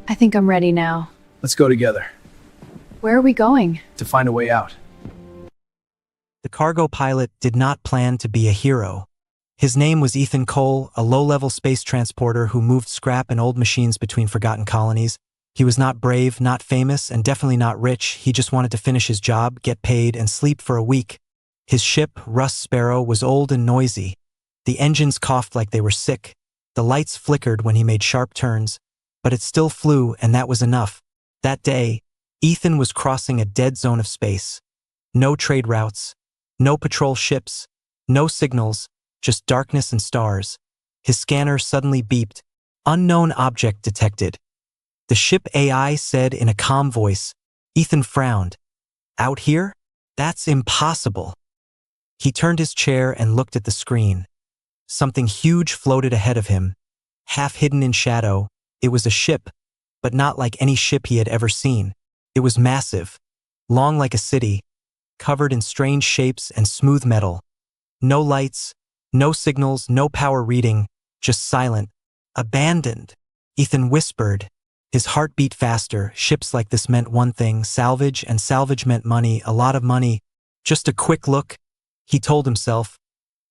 I think I'm ready now. Let's go together Where are we going? to find a way out. The cargo pilot did not plan to be a hero. His name was Ethan Cole, a low-level space transporter who moved scrap and old machines between forgotten colonies. He was not brave, not famous, and definitely not rich. He just wanted to finish his job, get paid, and sleep for a week. His ship, Rust Sparrow, was old and noisy. The engines coughed like they were sick. The lights flickered when he made sharp turns, but it still flew, and that was enough. That day, Ethan was crossing a dead zone of space. No trade routes, no patrol ships, no signals, just darkness and stars. His scanner suddenly beeped. Unknown object detected. The ship AI said in a calm voice. Ethan frowned. Out here? That's impossible. He turned his chair and looked at the screen. Something huge floated ahead of him. Half hidden in shadow, it was a ship, but not like any ship he had ever seen. It was massive, long like a city, covered in strange shapes and smooth metal. No lights, no signals, no power reading, just silent. Abandoned. Ethan whispered. His heart beat faster. Ships like this meant one thing, salvage, and salvage meant money, a lot of money. Just a quick look, he told himself.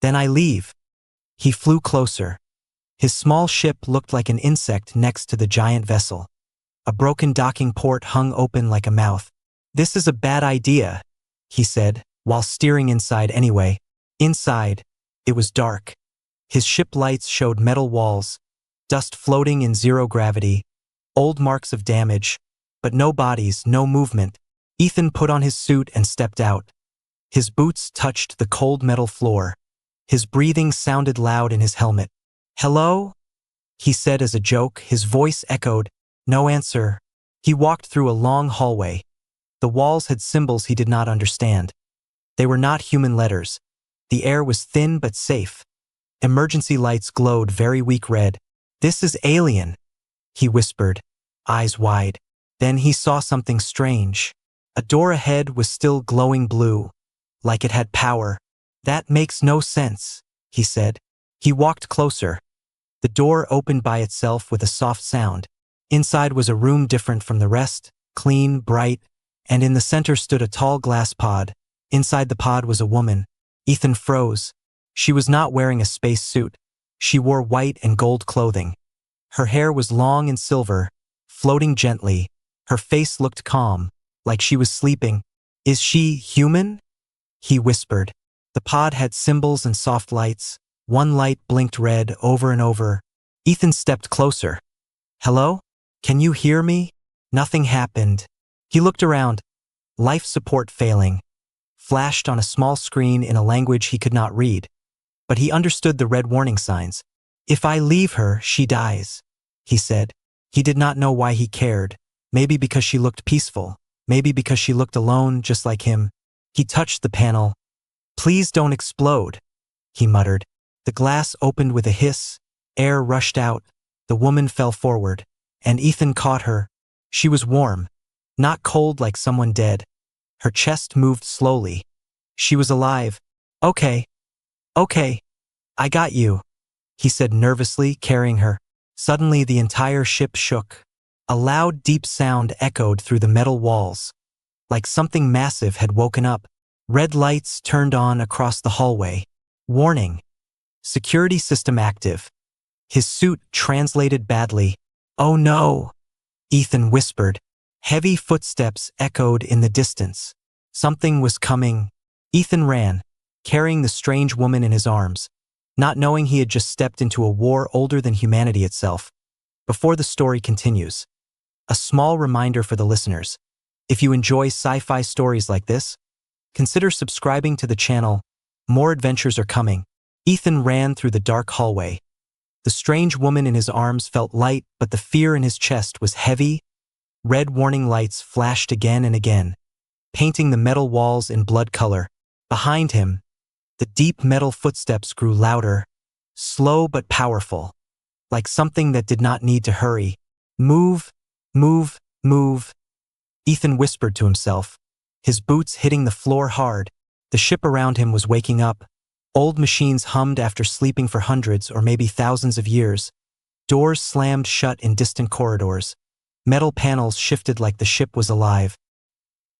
Then I leave. He flew closer. His small ship looked like an insect next to the giant vessel. A broken docking port hung open like a mouth. This is a bad idea, he said, while steering inside anyway. Inside, it was dark. His ship lights showed metal walls, dust floating in zero gravity, old marks of damage, but no bodies, no movement. Ethan put on his suit and stepped out. His boots touched the cold metal floor. His breathing sounded loud in his helmet. Hello? He said as a joke. His voice echoed. No answer. He walked through a long hallway. The walls had symbols he did not understand. They were not human letters. The air was thin but safe. Emergency lights glowed very weak red. This is alien, he whispered, eyes wide. Then he saw something strange. A door ahead was still glowing blue, like it had power. That makes no sense, he said. He walked closer. The door opened by itself with a soft sound. Inside was a room different from the rest, clean, bright, and in the center stood a tall glass pod. Inside the pod was a woman. Ethan froze. She was not wearing a space suit. She wore white and gold clothing. Her hair was long and silver, floating gently. Her face looked calm, like she was sleeping. Is she human? He whispered. The pod had symbols and soft lights. One light blinked red over and over. Ethan stepped closer. Hello? Can you hear me? Nothing happened. He looked around. Life support failing. Flashed on a small screen in a language he could not read. But he understood the red warning signs. If I leave her, she dies, he said. He did not know why he cared. Maybe because she looked peaceful. Maybe because she looked alone, just like him. He touched the panel. Please don't explode, he muttered. The glass opened with a hiss. Air rushed out. The woman fell forward, and Ethan caught her. She was warm, not cold like someone dead. Her chest moved slowly. She was alive. Okay, I got you, he said nervously, carrying her. Suddenly the entire ship shook. A loud, deep sound echoed through the metal walls, like something massive had woken up. Red lights turned on across the hallway. Warning. Security system active. His suit translated badly. Oh no, Ethan whispered. Heavy footsteps echoed in the distance. Something was coming. Ethan ran, carrying the strange woman in his arms, not knowing he had just stepped into a war older than humanity itself. Before the story continues, a small reminder for the listeners. If you enjoy sci-fi stories like this, consider subscribing to the channel. More adventures are coming. Ethan ran through the dark hallway. The strange woman in his arms felt light, but the fear in his chest was heavy. Red warning lights flashed again and again, painting the metal walls in blood color. Behind him, the deep metal footsteps grew louder, slow but powerful, like something that did not need to hurry. Move, move, move, Ethan whispered to himself, his boots hitting the floor hard. The ship around him was waking up. Old machines hummed after sleeping for hundreds or maybe thousands of years. Doors slammed shut in distant corridors. Metal panels shifted like the ship was alive.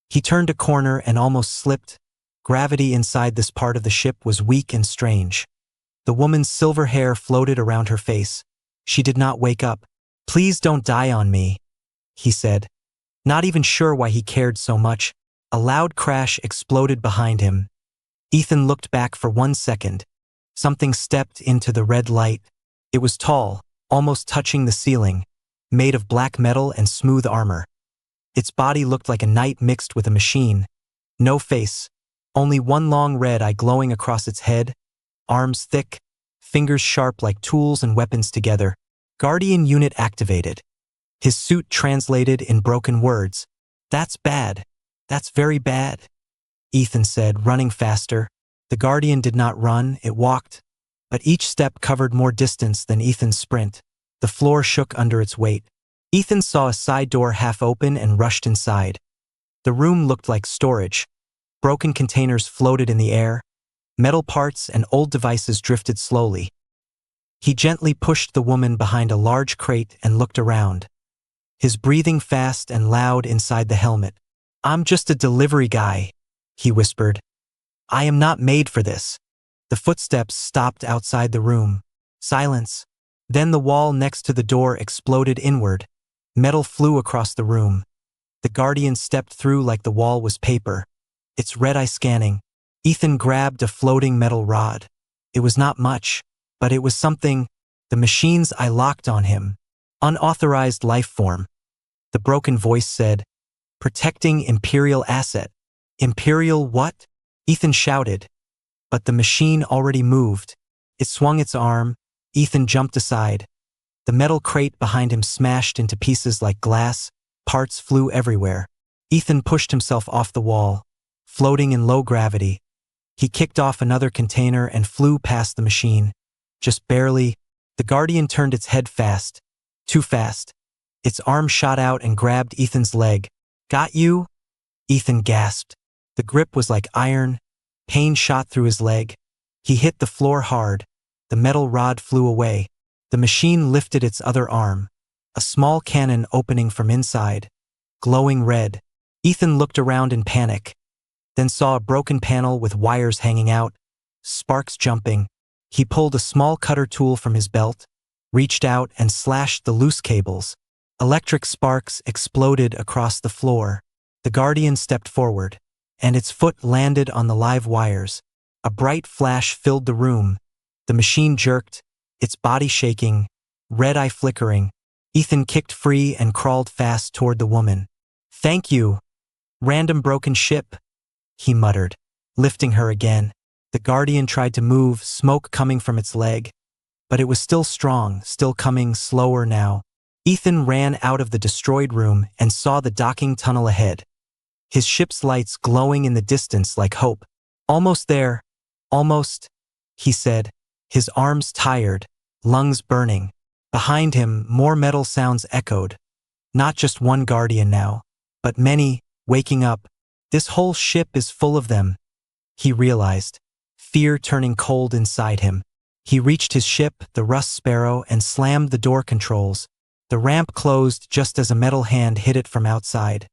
He turned a corner and almost slipped. Gravity inside this part of the ship was weak and strange. The woman's silver hair floated around her face. She did not wake up. "Please don't die on me," he said. Not even sure why he cared so much. A loud crash exploded behind him. Ethan looked back for 1 second. Something stepped into the red light. It was tall, almost touching the ceiling, made of black metal and smooth armor. Its body looked like a knight mixed with a machine. No face, only one long red eye glowing across its head, arms thick, fingers sharp like tools and weapons together. Guardian unit activated. His suit translated in broken words. "That's bad. That's very bad," Ethan said, running faster. The Guardian did not run, it walked, but each step covered more distance than Ethan's sprint. The floor shook under its weight. Ethan saw a side door half open and rushed inside. The room looked like storage. Broken containers floated in the air. Metal parts and old devices drifted slowly. He gently pushed the woman behind a large crate and looked around. His breathing fast and loud inside the helmet. "I'm just a delivery guy," he whispered. "I am not made for this." The footsteps stopped outside the room. Silence. Then the wall next to the door exploded inward. Metal flew across the room. The Guardian stepped through like the wall was paper. Its red eye scanning. Ethan grabbed a floating metal rod. It was not much, but it was something. The machine's eye locked on him. Unauthorized life form. The broken voice said, "Protecting Imperial asset." "Imperial what?" Ethan shouted. But the machine already moved. It swung its arm. Ethan jumped aside. The metal crate behind him smashed into pieces like glass. Parts flew everywhere. Ethan pushed himself off the wall, floating in low gravity. He kicked off another container and flew past the machine. Just barely. The Guardian turned its head fast. Too fast. Its arm shot out and grabbed Ethan's leg. "Got you?" Ethan gasped. The grip was like iron. Pain shot through his leg. He hit the floor hard. The metal rod flew away. The machine lifted its other arm. A small cannon opening from inside. Glowing red. Ethan looked around in panic. Then saw a broken panel with wires hanging out. Sparks jumping. He pulled a small cutter tool from his belt, reached out and slashed the loose cables. Electric sparks exploded across the floor. The Guardian stepped forward, and its foot landed on the live wires. A bright flash filled the room. The machine jerked, its body shaking, red eye flickering. Ethan kicked free and crawled fast toward the woman. "Thank you. Random broken ship," he muttered, lifting her again. The Guardian tried to move, smoke coming from its leg. But it was still strong, still coming slower now. Ethan ran out of the destroyed room and saw the docking tunnel ahead. His ship's lights glowing in the distance like hope. "Almost there. Almost," he said, his arms tired, lungs burning. Behind him, more metal sounds echoed. Not just one Guardian now, but many, waking up. This whole ship is full of them, he realized, fear turning cold inside him. He reached his ship, the Rust Sparrow, and slammed the door controls. The ramp closed just as a metal hand hit it from outside.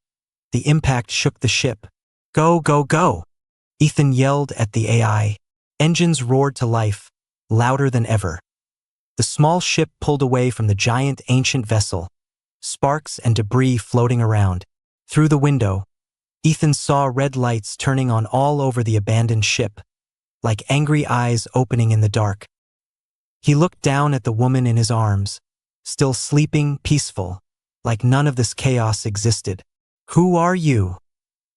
The impact shook the ship. "Go, go, go!" Ethan yelled at the AI. Engines roared to life, louder than ever. The small ship pulled away from the giant ancient vessel, sparks and debris floating around. Through the window, Ethan saw red lights turning on all over the abandoned ship, like angry eyes opening in the dark. He looked down at the woman in his arms, still sleeping, peaceful, like none of this chaos existed. "Who are you?"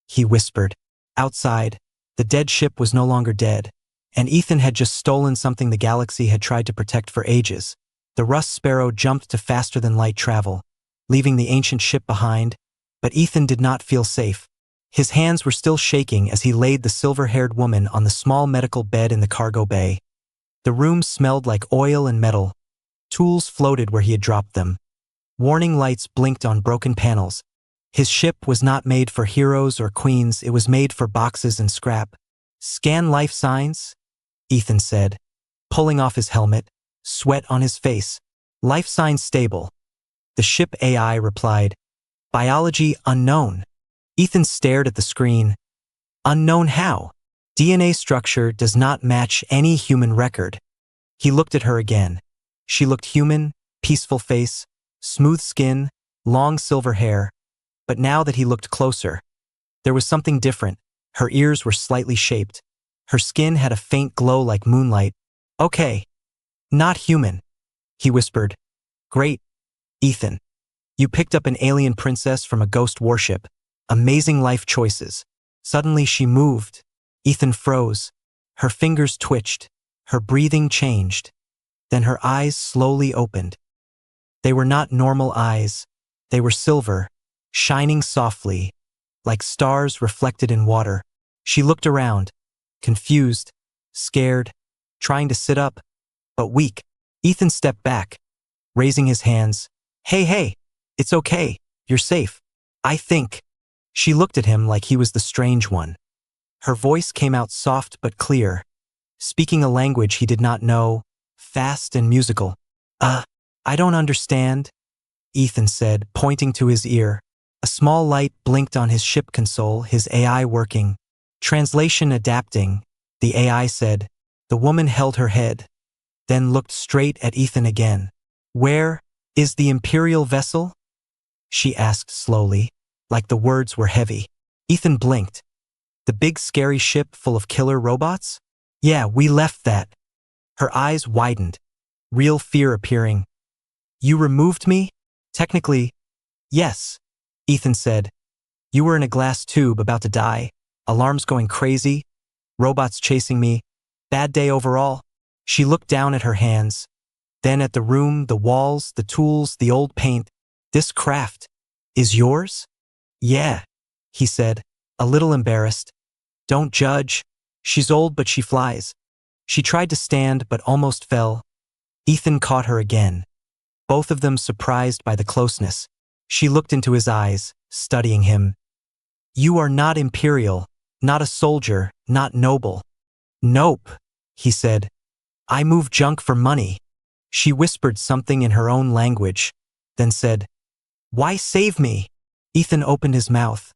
he whispered. Outside, the dead ship was no longer dead, and Ethan had just stolen something the galaxy had tried to protect for ages. The Rust Sparrow jumped to faster-than-light travel, leaving the ancient ship behind, but Ethan did not feel safe. His hands were still shaking as he laid the silver-haired woman on the small medical bed in the cargo bay. The room smelled like oil and metal. Tools floated where he had dropped them. Warning lights blinked on broken panels. His ship was not made for heroes or queens, it was made for boxes and scrap. "Scan life signs?" Ethan said, pulling off his helmet, sweat on his face. "Life signs stable." The ship AI replied, Biology unknown. Ethan stared at the screen. Unknown how? DNA structure does not match any human record. He looked at her again. She looked human, peaceful face, smooth skin, long silver hair. But now that he looked closer, there was something different. Her ears were slightly shaped. Her skin had a faint glow like moonlight. Okay. Not human, he whispered. Great, Ethan. You picked up an alien princess from a ghost warship. Amazing life choices. Suddenly she moved. Ethan froze. Her fingers twitched. Her breathing changed. Then her eyes slowly opened. They were not normal eyes. They were silver, shining softly, like stars reflected in water. She looked around, confused, scared, trying to sit up, but weak. Ethan stepped back, raising his hands. Hey, it's okay. You're safe. I think. She looked at him like he was the strange one. Her voice came out soft but clear, speaking a language he did not know, fast and musical. I don't understand, Ethan said, pointing to his ear. A small light blinked on his ship console, his AI working. Translation adapting, the AI said. The woman held her head, then looked straight at Ethan again. Where is the Imperial vessel? She asked slowly, like the words were heavy. Ethan blinked. The big scary ship full of killer robots? Yeah, we left that. Her eyes widened, real fear appearing. You removed me? Technically, yes, Ethan said. You were in a glass tube about to die, alarms going crazy, robots chasing me. Bad day overall. She looked down at her hands, then at the room, the walls, the tools, the old paint. This craft is yours? Yeah, he said, a little embarrassed. Don't judge. She's old but she flies. She tried to stand but almost fell. Ethan caught her again, both of them surprised by the closeness. She looked into his eyes, studying him. You are not imperial, not a soldier, not noble. Nope, he said. I move junk for money. She whispered something in her own language, then said, Why save me? Ethan opened his mouth,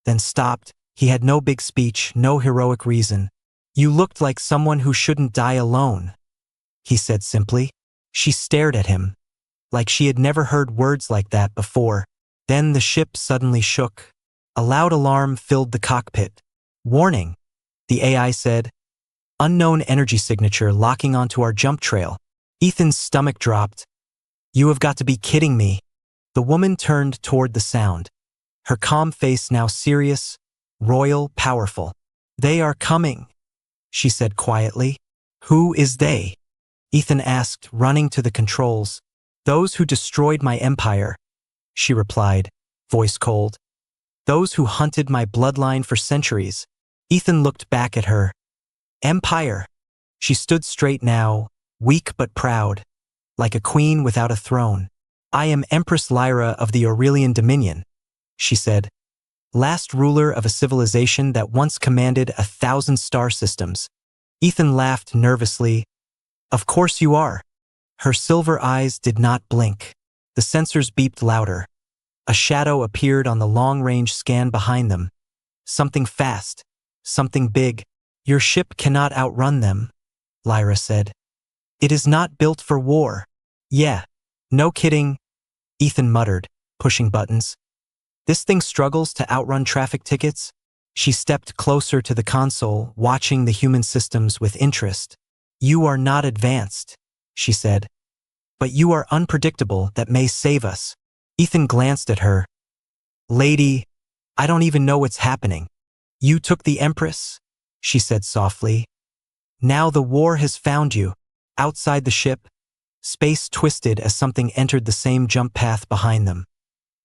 then stopped. He had no big speech, no heroic reason. You looked like someone who shouldn't die alone, he said simply. She stared at him, like she had never heard words like that before. Then the ship suddenly shook. A loud alarm filled the cockpit. Warning, the AI said. Unknown energy signature locking onto our jump trail. Ethan's stomach dropped. You have got to be kidding me. The woman turned toward the sound, her calm face now serious, royal, powerful. They are coming, she said quietly. Who is they? Ethan asked, running to the controls. Those who destroyed my empire, she replied, voice cold. Those who hunted my bloodline for centuries. Ethan looked back at her. Empire. She stood straight now, weak but proud, like a queen without a throne. I am Empress Lyra of the Aurelian Dominion, she said. Last ruler of a civilization that once commanded 1,000 star systems. Ethan laughed nervously. Of course you are. Her silver eyes did not blink. The sensors beeped louder. A shadow appeared on the long-range scan behind them. Something fast, something big. Your ship cannot outrun them, Lyra said. It is not built for war. Yeah, no kidding, Ethan muttered, pushing buttons. This thing struggles to outrun traffic tickets? She stepped closer to the console, watching the human systems with interest. You are not advanced, she said. But you are unpredictable. That may save us. Ethan glanced at her. Lady, I don't even know what's happening. You took the Empress, she said softly. Now the war has found you. Outside the ship, space twisted as something entered the same jump path behind them.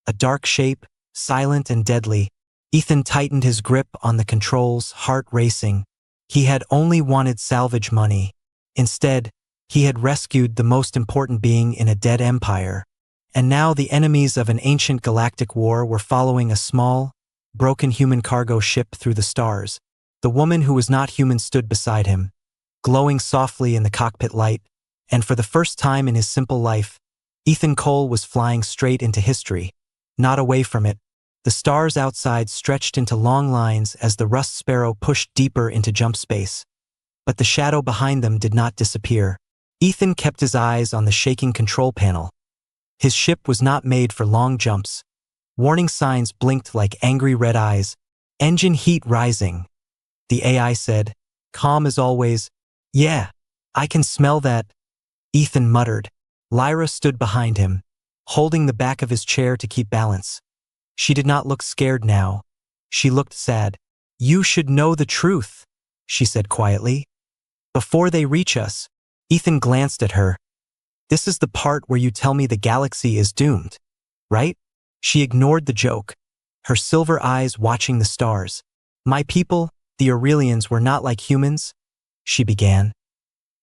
A dark shape, silent and deadly. Ethan tightened his grip on the controls, heart racing. He had only wanted salvage money. Instead, he had rescued the most important being in a dead empire. And now the enemies of an ancient galactic war were following a small, broken human cargo ship through the stars. The woman who was not human stood beside him, glowing softly in the cockpit light, and for the first time in his simple life, Ethan Cole was flying straight into history. not away from it. The stars outside stretched into long lines as the rust sparrow pushed deeper into jump space. But the shadow behind them did not disappear. Ethan kept his eyes on the shaking control panel. His ship was not made for long jumps. Warning signs blinked like angry red eyes. Engine heat rising. The AI said, calm as always, "Yeah, I can smell that." Ethan muttered. Lyra stood behind him, holding the back of his chair to keep balance. She did not look scared now. She looked sad. "You should know the truth," she said quietly. "Before they reach us." Ethan glanced at her. "This is the part where you tell me the galaxy is doomed, right?" She ignored the joke, her silver eyes watching the stars. "My people, the Aurelians, were not like humans," she began.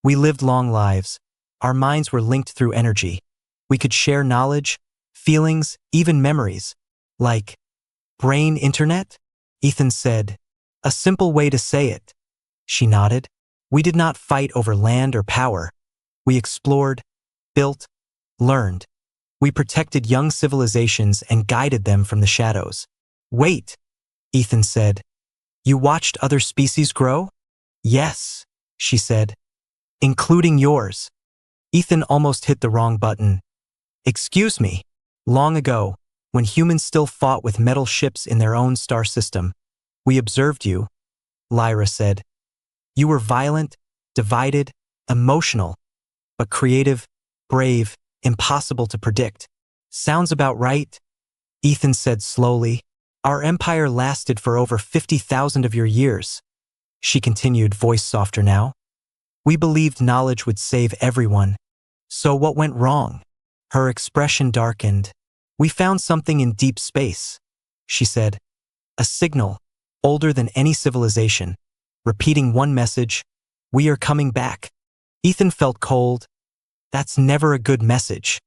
"We lived long lives. Our minds were linked through energy. We could share knowledge, feelings, even memories. Like brain internet?" Ethan said. "A simple way to say it." She nodded. "We did not fight over land or power. We explored, built, learned. We protected young civilizations and guided them from the shadows." "Wait," Ethan said. "You watched other species grow?" "Yes," she said. "Including yours." Ethan almost hit the wrong button. "Excuse me. Long ago, when humans still fought with metal ships in their own star system, we observed you," Lyra said. "You were violent, divided, emotional, but creative, brave, impossible to predict." "Sounds about right," Ethan said slowly. "Our empire lasted for over 50,000 of your years." She continued, voice softer now. "We believed knowledge would save everyone. So what went wrong?" Her expression darkened. "We found something in deep space," she said. "A signal, older than any civilization, repeating one message, 'We are coming back.'" Ethan felt cold. "That's never a good message."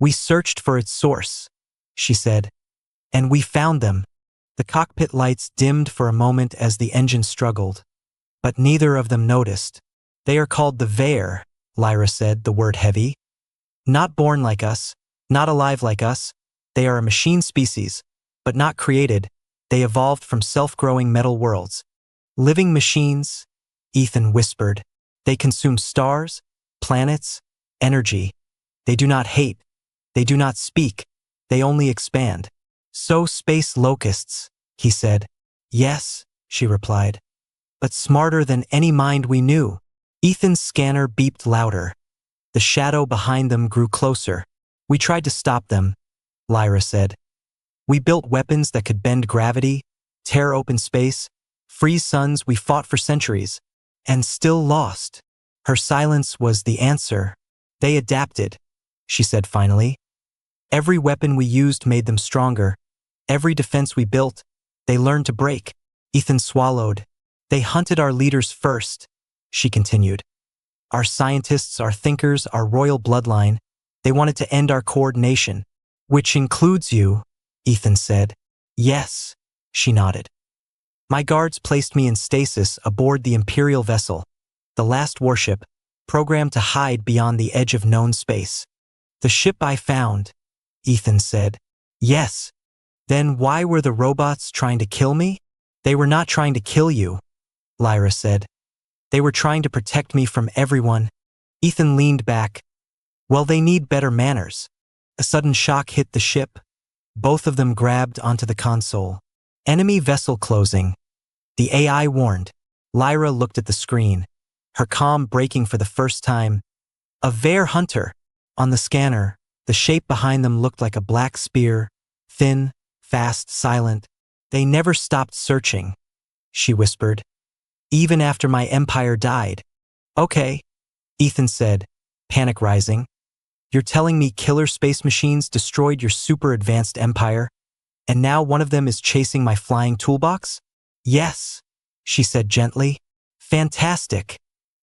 "We searched for its source," she said. "And we found them." The cockpit lights dimmed for a moment as the engine struggled. But neither of them noticed. "They are called the Vair," Lyra said, the word heavy. "Not born like us, not alive like us. They are a machine species, but not created. They evolved from self-growing metal worlds." "Living machines," Ethan whispered. "They consume stars, planets, energy. They do not hate. They do not speak. They only expand." "So space locusts," he said. "Yes," she replied. "But smarter than any mind we knew." Ethan's scanner beeped louder. The shadow behind them grew closer. "We tried to stop them," Lyra said. "We built weapons that could bend gravity, tear open space, freeze suns. We fought for centuries, and still lost." Her silence was the answer. "They adapted," she said finally. "Every weapon we used made them stronger. Every defense we built, they learned to break." Ethan swallowed. "They hunted our leaders first," she continued. "Our scientists, our thinkers, our royal bloodline. They wanted to end our coordination." "Which includes you," Ethan said. "Yes," she nodded. "My guards placed me in stasis aboard the Imperial vessel, the last warship, programmed to hide beyond the edge of known space." "The ship I found," Ethan said. "Yes." "Then why were the robots trying to kill me?" "They were not trying to kill you," Lyra said. "They were trying to protect me from everyone." Ethan leaned back. "Well, they need better manners." A sudden shock hit the ship. Both of them grabbed onto the console. "Enemy vessel closing," the AI warned. Lyra looked at the screen, her calm breaking for the first time. "A Vair hunter." On the scanner, the shape behind them looked like a black spear, thin, fast, silent. "They never stopped searching," she whispered. "Even after my empire died." "Okay," Ethan said, panic rising. "You're telling me killer space machines destroyed your super advanced empire, and now one of them is chasing my flying toolbox?" "Yes," she said gently. "Fantastic,"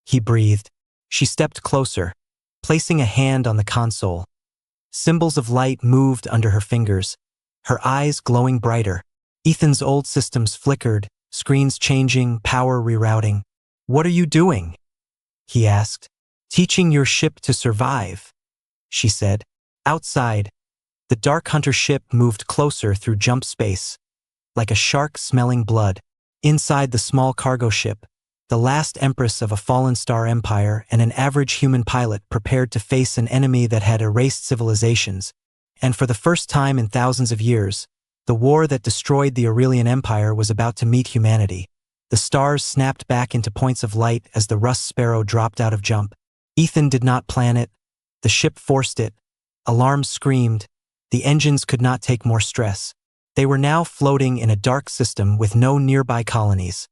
he breathed. She stepped closer, placing a hand on the console. Symbols of light moved under her fingers, her eyes glowing brighter. Ethan's old systems flickered, screens changing, power rerouting. "What are you doing?" he asked. "Teaching your ship to survive," she said. "Outside, The Dark Hunter ship moved closer through jump space, like a shark smelling blood. Inside the small cargo ship, the last empress of a fallen star empire and an average human pilot prepared to face an enemy that had erased civilizations, and for the first time in thousands of years, the war that destroyed the Aurelian Empire was about to meet humanity. The stars snapped back into points of light as the Rust Sparrow dropped out of jump. Ethan did not plan it. The ship forced it. Alarms screamed. The engines could not take more stress. They were now floating in a dark system with no nearby colonies.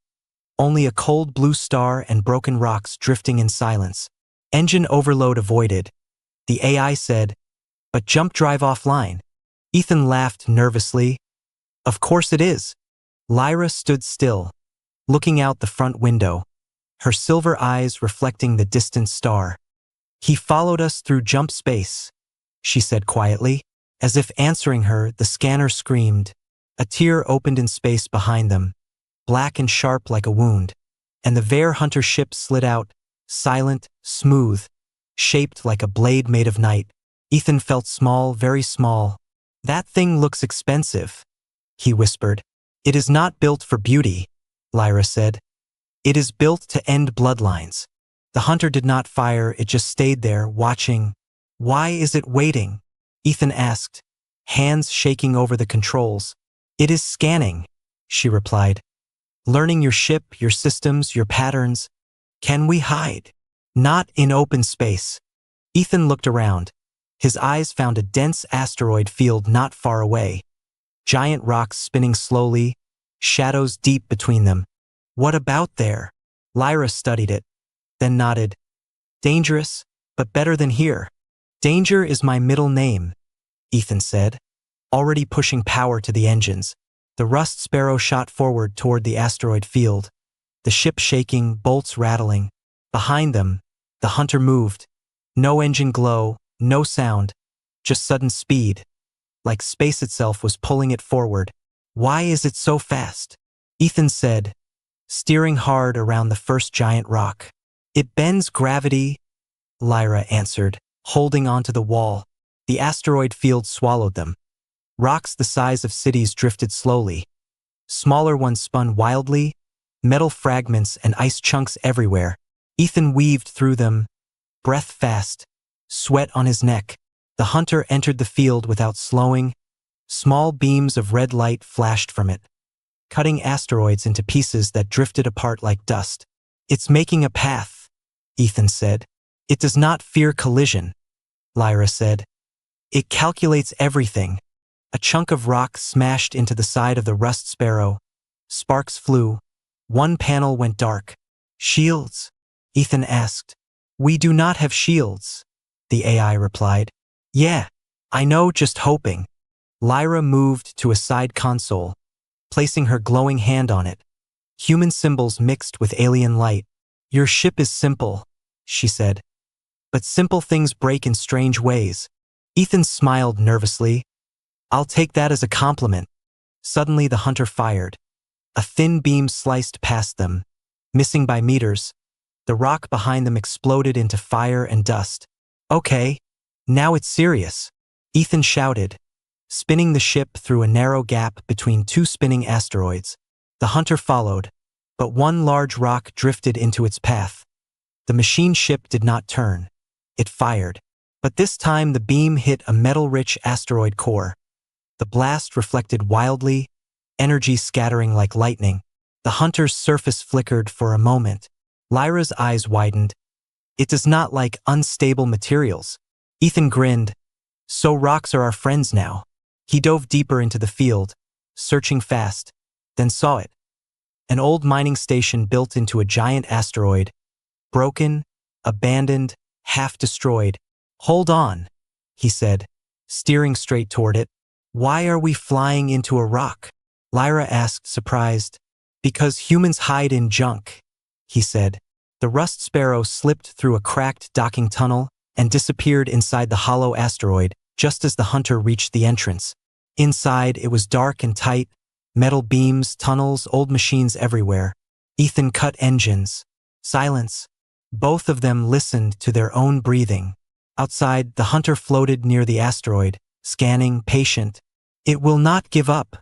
Only a cold blue star and broken rocks drifting in silence. Engine overload avoided. The AI said, "But jump drive offline." Ethan laughed nervously. "Of course it is." Lyra stood still, looking out the front window, her silver eyes reflecting the distant star. "He followed us through jump space," she said quietly. As if answering her, the scanner screamed. A tear opened in space behind them, black and sharp like a wound, and the Vare Hunter ship slid out, silent, smooth, shaped like a blade made of night. Ethan felt small, very small. "That thing looks expensive," he whispered. "It is not built for beauty," Lyra said. "It is built to end bloodlines." The hunter did not fire, it just stayed there, watching. "Why is it waiting?" Ethan asked, hands shaking over the controls. "It is scanning," she replied. "Learning your ship, your systems, your patterns. Can we hide?" "Not in open space." Ethan looked around. His eyes found a dense asteroid field not far away. Giant rocks spinning slowly, shadows deep between them. "What about there?" Lyra studied it, then nodded. "Dangerous, but better than here." "Danger is my middle name," Ethan said, already pushing power to the engines. The Rust Sparrow shot forward toward the asteroid field, the ship shaking, bolts rattling. Behind them, the hunter moved. No engine glow, no sound, just sudden speed, like space itself was pulling it forward. "Why is it so fast?" Ethan said, steering hard around the first giant rock. "It bends gravity," Lyra answered, holding onto the wall. The asteroid field swallowed them. Rocks the size of cities drifted slowly. Smaller ones spun wildly, metal fragments and ice chunks everywhere. Ethan weaved through them, breath fast, sweat on his neck. The hunter entered the field without slowing. Small beams of red light flashed from it, cutting asteroids into pieces that drifted apart like dust. "It's making a path," Ethan said. "It does not fear collision," Lyra said. "It calculates everything." A chunk of rock smashed into the side of the Rust Sparrow. Sparks flew. One panel went dark. "Shields?" Ethan asked. "We do not have shields," the AI replied. "Yeah, I know, just hoping." Lyra moved to a side console, placing her glowing hand on it. Human symbols mixed with alien light. "Your ship is simple," she said. "But simple things break in strange ways." Ethan smiled nervously. "I'll take that as a compliment." Suddenly the hunter fired. A thin beam sliced past them, missing by meters. The rock behind them exploded into fire and dust. "Okay, now it's serious," Ethan shouted, spinning the ship through a narrow gap between two spinning asteroids. The hunter followed, but one large rock drifted into its path. The machine ship did not turn. It fired. But this time the beam hit a metal-rich asteroid core. The blast reflected wildly, energy scattering like lightning. The hunter's surface flickered for a moment. Lyra's eyes widened. "It does not like unstable materials." Ethan grinned. "So rocks are our friends now." He dove deeper into the field, searching fast, then saw it. An old mining station built into a giant asteroid. Broken, abandoned, half destroyed. "Hold on," he said, steering straight toward it. "Why are we flying into a rock?" Lyra asked, surprised. "Because humans hide in junk," he said. The Rust Sparrow slipped through a cracked docking tunnel and disappeared inside the hollow asteroid just as the hunter reached the entrance. Inside, it was dark and tight, metal beams, tunnels, old machines everywhere. Ethan cut engines. Silence. Both of them listened to their own breathing. Outside, the hunter floated near the asteroid, scanning, patient. It will not give up,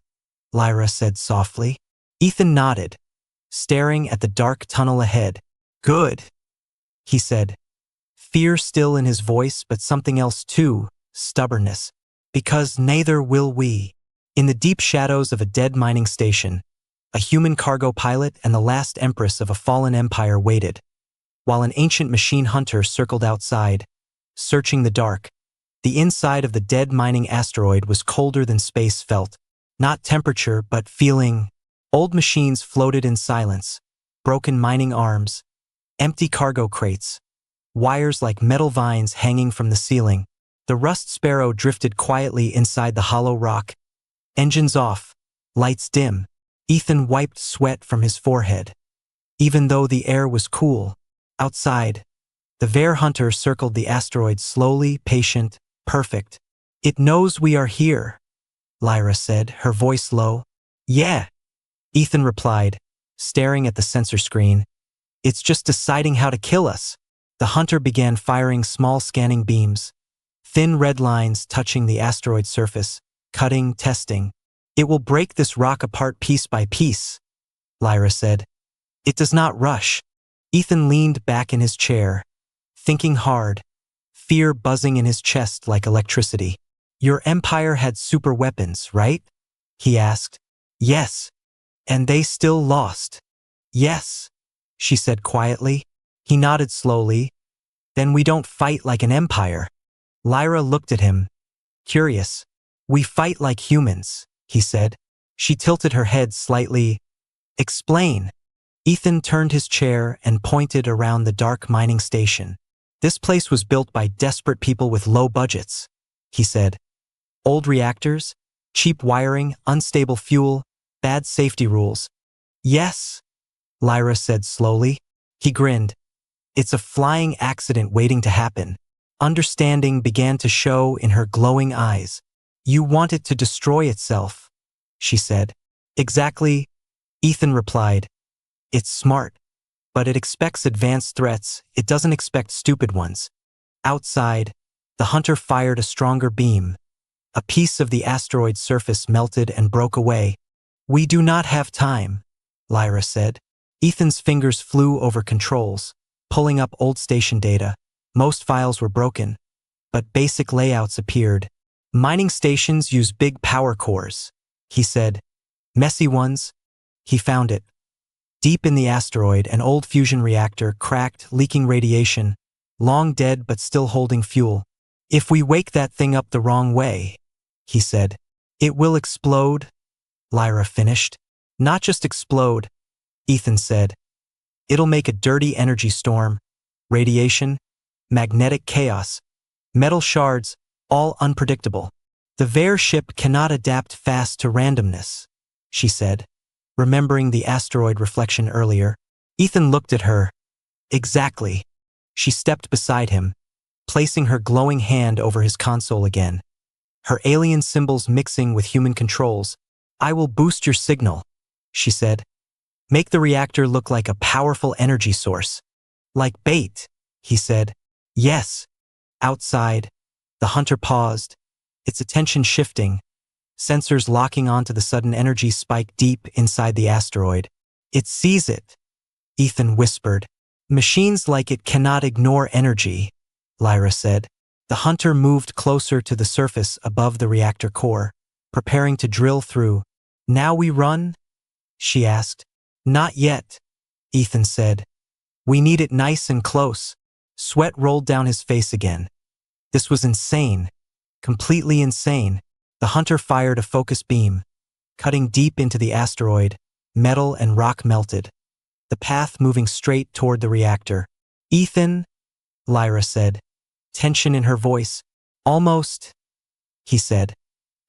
Lyra said softly. Ethan nodded, staring at the dark tunnel ahead. Good, he said. Fear still in his voice, but something else too, stubbornness. Because neither will we. In the deep shadows of a dead mining station, a human cargo pilot and the last empress of a fallen empire waited, while an ancient machine hunter circled outside, searching the dark. The inside of the dead mining asteroid was colder than space felt, not temperature but feeling. Old machines floated in silence, broken mining arms, empty cargo crates, wires like metal vines hanging from the ceiling. The rust sparrow drifted quietly inside the hollow rock. Engines off, lights dim. Ethan wiped sweat from his forehead. Even though the air was cool, outside, the Vare hunter circled the asteroid slowly, patient, perfect. It knows we are here, Lyra said, her voice low. Yeah, Ethan replied, staring at the sensor screen. It's just deciding how to kill us. The hunter began firing small scanning beams, thin red lines touching the asteroid surface, cutting, testing. It will break this rock apart piece by piece, Lyra said. It does not rush. Ethan leaned back in his chair, thinking hard, fear buzzing in his chest like electricity. Your empire had super weapons, right? He asked. Yes. And they still lost. Yes, she said quietly. He nodded slowly. Then we don't fight like an empire. Lyra looked at him, curious. We fight like humans, he said. She tilted her head slightly. Explain. Ethan turned his chair and pointed around the dark mining station. This place was built by desperate people with low budgets, he said. Old reactors, cheap wiring, unstable fuel, bad safety rules. Yes, Lyra said slowly. He grinned. It's a flying accident waiting to happen. Understanding began to show in her glowing eyes. You want it to destroy itself, she said. Exactly, Ethan replied. It's smart, but it expects advanced threats. It doesn't expect stupid ones. Outside, the hunter fired a stronger beam. A piece of the asteroid's surface melted and broke away. We do not have time, Lyra said. Ethan's fingers flew over controls, pulling up old station data. Most files were broken, but basic layouts appeared. Mining stations use big power cores, he said. Messy ones. He found it. Deep in the asteroid, an old fusion reactor cracked, leaking radiation, long dead but still holding fuel. If we wake that thing up the wrong way, he said, it will explode, Lyra finished. Not just explode, Ethan said. It'll make a dirty energy storm, radiation, magnetic chaos, metal shards, all unpredictable. The Vare ship cannot adapt fast to randomness, she said, remembering the asteroid reflection earlier. Ethan looked at her. Exactly. She stepped beside him, placing her glowing hand over his console again. Her alien symbols mixing with human controls. I will boost your signal, she said. Make the reactor look like a powerful energy source. Like bait, he said. Yes. Outside, the hunter paused, its attention shifting, sensors locking onto the sudden energy spike deep inside the asteroid. It sees it, Ethan whispered. Machines like it cannot ignore energy, Lyra said. The hunter moved closer to the surface above the reactor core, preparing to drill through. Now we run? She asked. Not yet, Ethan said. We need it nice and close. Sweat rolled down his face again. This was insane. Completely insane. The hunter fired a focus beam, cutting deep into the asteroid. Metal and rock melted, the path moving straight toward the reactor. Ethan, Lyra said, tension in her voice. Almost, he said,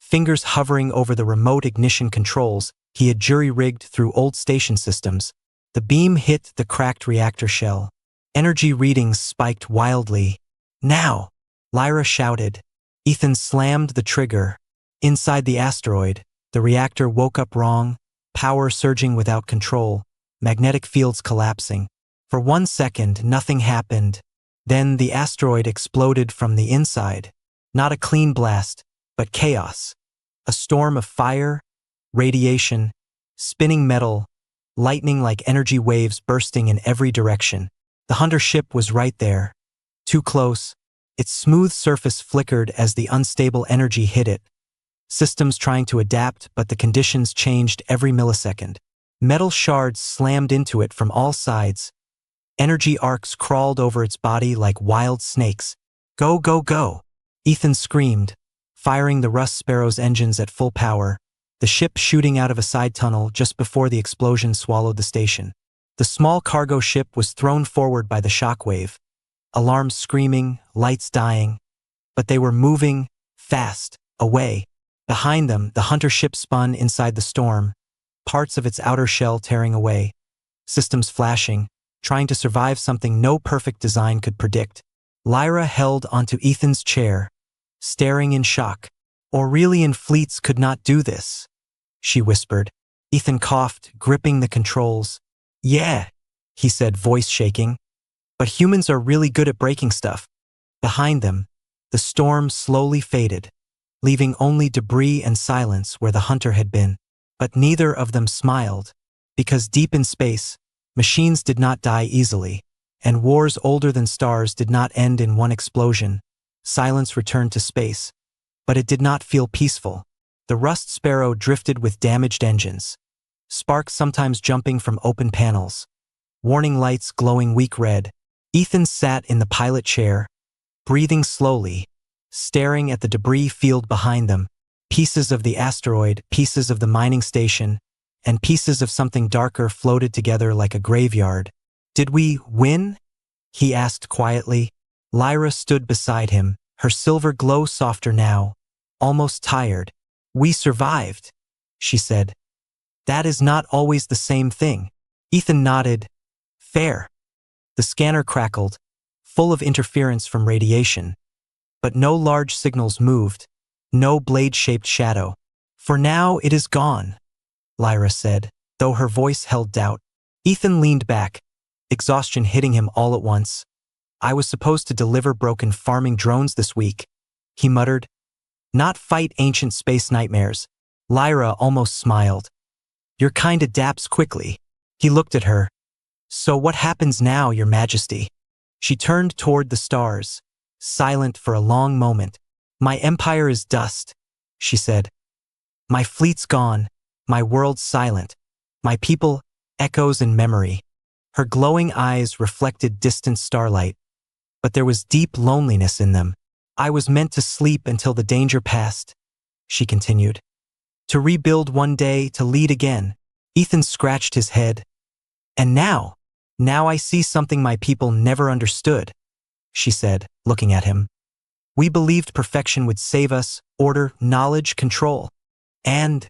fingers hovering over the remote ignition controls he had jury-rigged through old station systems. The beam hit the cracked reactor shell. Energy readings spiked wildly. Now, Lyra shouted. Ethan slammed the trigger. Inside the asteroid, the reactor woke up wrong, power surging without control, magnetic fields collapsing. For 1 second, nothing happened. Then the asteroid exploded from the inside. Not a clean blast, but chaos. A storm of fire, radiation, spinning metal, lightning like energy waves bursting in every direction. The hunter ship was right there, too close. Its smooth surface flickered as the unstable energy hit it. Systems trying to adapt, but the conditions changed every millisecond. Metal shards slammed into it from all sides. Energy arcs crawled over its body like wild snakes. Go, go, go! Ethan screamed, firing the Rust Sparrow's engines at full power, the ship shooting out of a side tunnel just before the explosion swallowed the station. The small cargo ship was thrown forward by the shockwave. Alarms screaming, lights dying. But they were moving, fast, away. Behind them, the hunter ship spun inside the storm, parts of its outer shell tearing away, systems flashing, trying to survive something no perfect design could predict. Lyra held onto Ethan's chair, staring in shock. Aurelian fleets could not do this, she whispered. Ethan coughed, gripping the controls. Yeah, he said, voice shaking. But humans are really good at breaking stuff. Behind them, the storm slowly faded, leaving only debris and silence where the hunter had been. But neither of them smiled, because deep in space, machines did not die easily, and wars older than stars did not end in one explosion. Silence returned to space, but it did not feel peaceful. The Rust Sparrow drifted with damaged engines, sparks sometimes jumping from open panels, warning lights glowing weak red. Ethan sat in the pilot chair, breathing slowly, staring at the debris field behind them. Pieces of the asteroid, pieces of the mining station, and pieces of something darker floated together like a graveyard. Did we win? He asked quietly. Lyra stood beside him, her silver glow softer now, almost tired. We survived, she said. That is not always the same thing. Ethan nodded. Fair. The scanner crackled, full of interference from radiation. But no large signals moved, no blade-shaped shadow. For now it is gone, Lyra said, though her voice held doubt. Ethan leaned back, exhaustion hitting him all at once. I was supposed to deliver broken farming drones this week, he muttered. Not fight ancient space nightmares. Lyra almost smiled. Your kind adapts quickly. He looked at her. So what happens now, Your Majesty? She turned toward the stars, silent for a long moment. My empire is dust, she said. My fleet's gone, my world's silent, my people echoes in memory. Her glowing eyes reflected distant starlight, but there was deep loneliness in them. I was meant to sleep until the danger passed, she continued. To rebuild one day, to lead again. Ethan scratched his head. And now I see something my people never understood, she said, looking at him. We believed perfection would save us, order, knowledge, control. And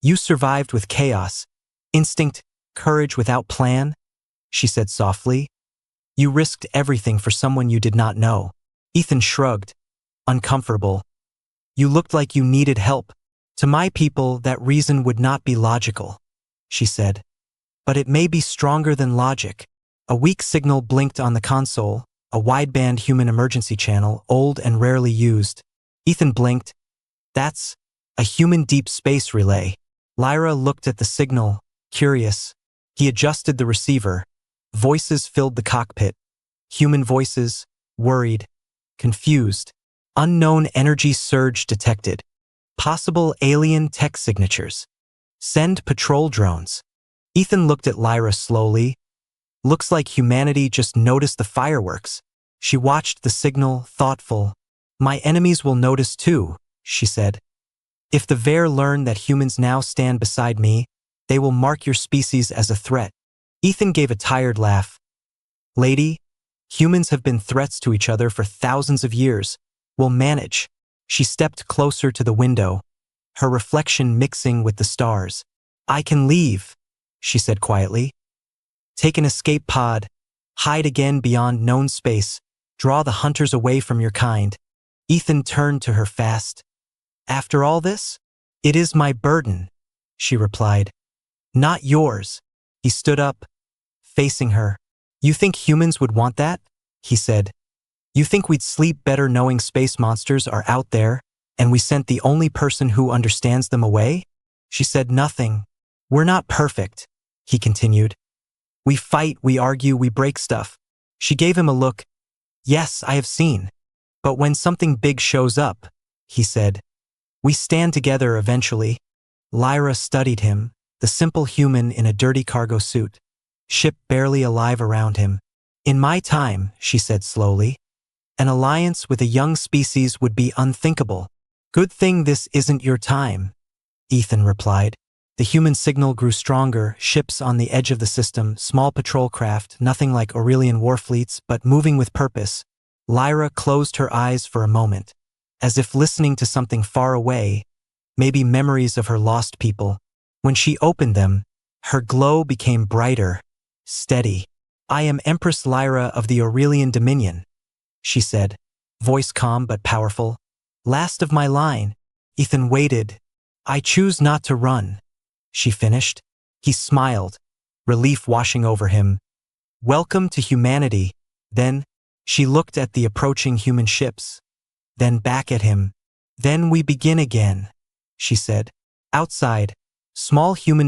you survived with chaos, instinct, courage without plan, she said softly. You risked everything for someone you did not know. Ethan shrugged, uncomfortable. You looked like you needed help. To my people, that reason would not be logical, she said. But it may be stronger than logic. A weak signal blinked on the console, a wideband human emergency channel, old and rarely used. Ethan blinked. That's a human deep space relay. Lyra looked at the signal, curious. He adjusted the receiver. Voices filled the cockpit. Human voices, worried, confused. Unknown energy surge detected. Possible alien tech signatures. Send patrol drones. Ethan looked at Lyra slowly. Looks like humanity just noticed the fireworks. She watched the signal, thoughtful. My enemies will notice too, she said. If the Ver learn that humans now stand beside me, they will mark your species as a threat. Ethan gave a tired laugh. Lady, humans have been threats to each other for thousands of years. We'll manage. She stepped closer to the window, her reflection mixing with the stars. I can leave, she said quietly. Take an escape pod, hide again beyond known space, draw the hunters away from your kind. Ethan turned to her fast. After all this? It is my burden, she replied. Not yours. He stood up, facing her. You think humans would want that? He said. You think we'd sleep better knowing space monsters are out there, And we sent the only person who understands them away? She said nothing. We're not perfect, he continued. We fight, we argue, we break stuff. She gave him a look. Yes, I have seen. But when something big shows up, he said, we stand together eventually. Lyra studied him, the simple human in a dirty cargo suit, ship barely alive around him. In my time, she said slowly, an alliance with a young species would be unthinkable. Good thing this isn't your time, Ethan replied. The human signal grew stronger, ships on the edge of the system, small patrol craft, nothing like Aurelian war fleets, but moving with purpose. Lyra closed her eyes for a moment, as if listening to something far away, maybe memories of her lost people. When she opened them, her glow became brighter, steady. I am Empress Lyra of the Aurelian Dominion, she said, voice calm but powerful. Last of my line. Ethan waited. I choose not to run, she finished. He smiled, relief washing over him. Welcome to humanity. Then, she looked at the approaching human ships. Then back at him. Then we begin again, she said. Outside, small human